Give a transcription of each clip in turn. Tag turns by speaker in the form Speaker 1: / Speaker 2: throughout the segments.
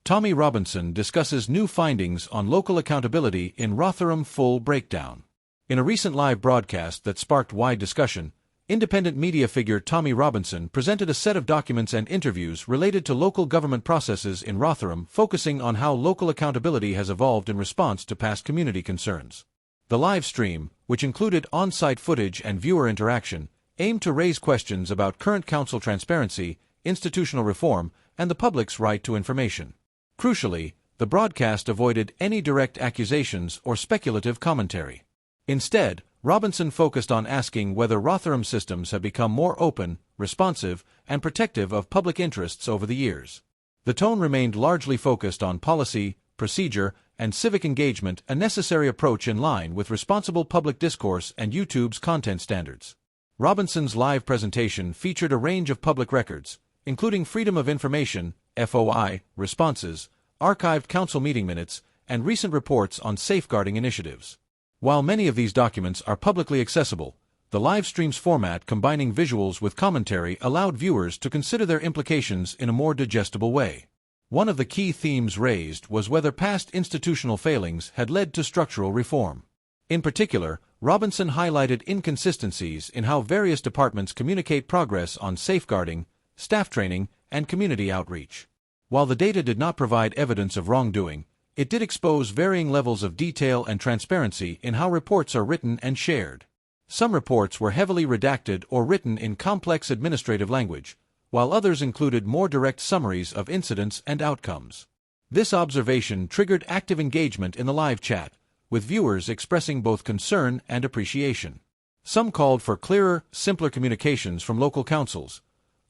Speaker 1: Tommy Robinson discusses new findings on local accountability in Rotherham. Full breakdown. In a recent live broadcast that sparked wide discussion, independent media figure Tommy Robinson presented a set of documents and interviews related to local government processes in Rotherham, focusing on how local accountability has evolved in response to past community concerns. The live stream, which included on-site footage and viewer interaction, aimed to raise questions about current council transparency, institutional reform, and the public's right to information. Crucially, the broadcast avoided any direct accusations or speculative commentary. Instead, Robinson focused on asking whether Rotherham systems have become more open, responsive, and protective of public interests over the years. The tone remained largely focused on policy, procedure, and civic engagement, a necessary approach in line with responsible public discourse and YouTube's content standards. Robinson's live presentation featured a range of public records, including Freedom of Information (FOI) responses, archived council meeting minutes, and recent reports on safeguarding initiatives. While many of these documents are publicly accessible, the live stream's format combining visuals with commentary allowed viewers to consider their implications in a more digestible way. One of the key themes raised was whether past institutional failings had led to structural reform. In particular, Robinson highlighted inconsistencies in how various departments communicate progress on safeguarding, staff training, and community outreach. While the data did not provide evidence of wrongdoing, it did expose varying levels of detail and transparency in how reports are written and shared. Some reports were heavily redacted or written in complex administrative language, while others included more direct summaries of incidents and outcomes. This observation triggered active engagement in the live chat, with viewers expressing both concern and appreciation. Some called for clearer, simpler communications from local councils.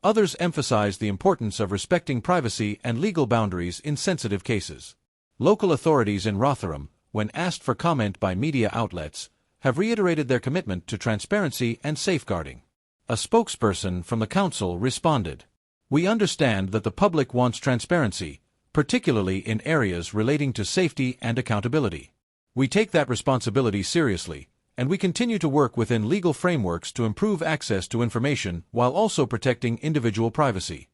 Speaker 1: Others emphasized the importance of respecting privacy and legal boundaries in sensitive cases. Local authorities in Rotherham, when asked for comment by media outlets, have reiterated their commitment to transparency and safeguarding. A spokesperson from the council responded, "We understand that the public wants transparency, particularly in areas relating to safety and accountability. We take that responsibility seriously, and we continue to work within legal frameworks to improve access to information while also protecting individual privacy."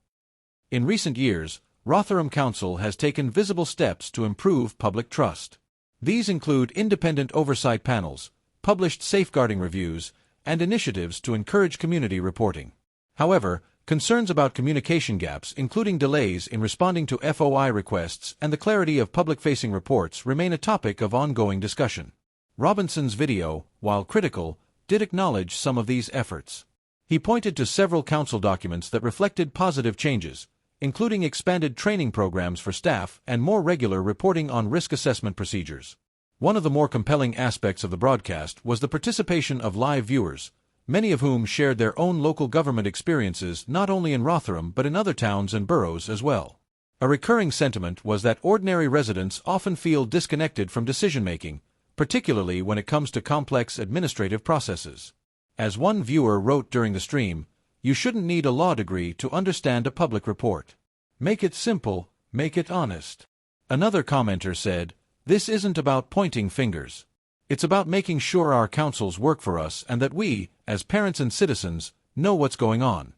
Speaker 1: In recent years, Rotherham Council has taken visible steps to improve public trust. These include independent oversight panels, published safeguarding reviews, and initiatives to encourage community reporting. However, concerns about communication gaps, including delays in responding to FOI requests and the clarity of public-facing reports, remain a topic of ongoing discussion. Robinson's video, while critical, did acknowledge some of these efforts. He pointed to several council documents that reflected positive changes, including expanded training programs for staff and more regular reporting on risk assessment procedures. One of the more compelling aspects of the broadcast was the participation of live viewers, many of whom shared their own local government experiences not only in Rotherham but in other towns and boroughs as well. A recurring sentiment was that ordinary residents often feel disconnected from decision-making, particularly when it comes to complex administrative processes. As one viewer wrote during the stream, "You shouldn't need a law degree to understand a public report. Make it simple, make it honest." Another commenter said, "This isn't about pointing fingers. It's about making sure our councils work for us and that we, as parents and citizens, know what's going on."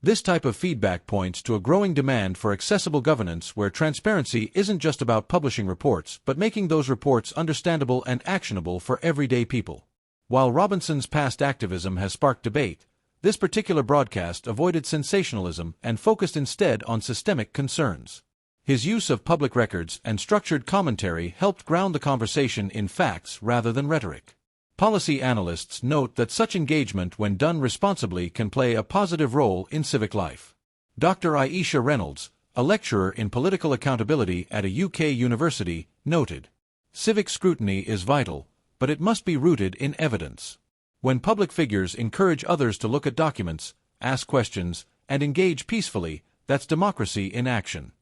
Speaker 1: This type of feedback points to a growing demand for accessible governance where transparency isn't just about publishing reports but making those reports understandable and actionable for everyday people. While Robinson's past activism has sparked debate, this particular broadcast avoided sensationalism and focused instead on systemic concerns. His use of public records and structured commentary helped ground the conversation in facts rather than rhetoric. Policy analysts note that such engagement, when done responsibly, can play a positive role in civic life. Dr. Aisha Reynolds, a lecturer in political accountability at a UK university, noted, "Civic scrutiny is vital, but it must be rooted in evidence. When public figures encourage others to look at documents, ask questions, and engage peacefully, that's democracy in action."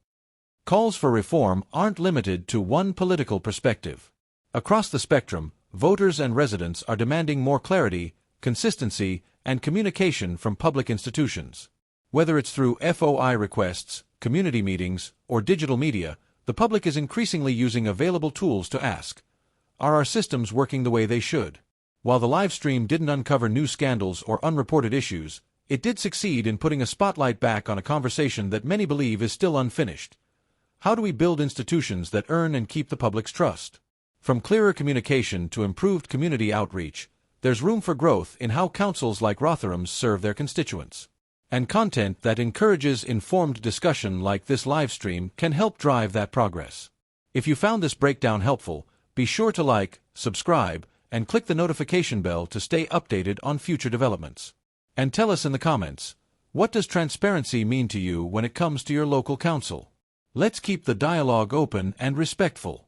Speaker 1: Calls for reform aren't limited to one political perspective. Across the spectrum, voters and residents are demanding more clarity, consistency, and communication from public institutions. Whether it's through FOI requests, community meetings, or digital media, the public is increasingly using available tools to ask, "Are our systems working the way they should?" While the live stream didn't uncover new scandals or unreported issues, it did succeed in putting a spotlight back on a conversation that many believe is still unfinished. How do we build institutions that earn and keep the public's trust? From clearer communication to improved community outreach, there's room for growth in how councils like Rotherham's serve their constituents. And content that encourages informed discussion like this live stream can help drive that progress. If you found this breakdown helpful, be sure to like, subscribe, and click the notification bell to stay updated on future developments. And tell us in the comments, what does transparency mean to you when it comes to your local council? Let's keep the dialogue open and respectful.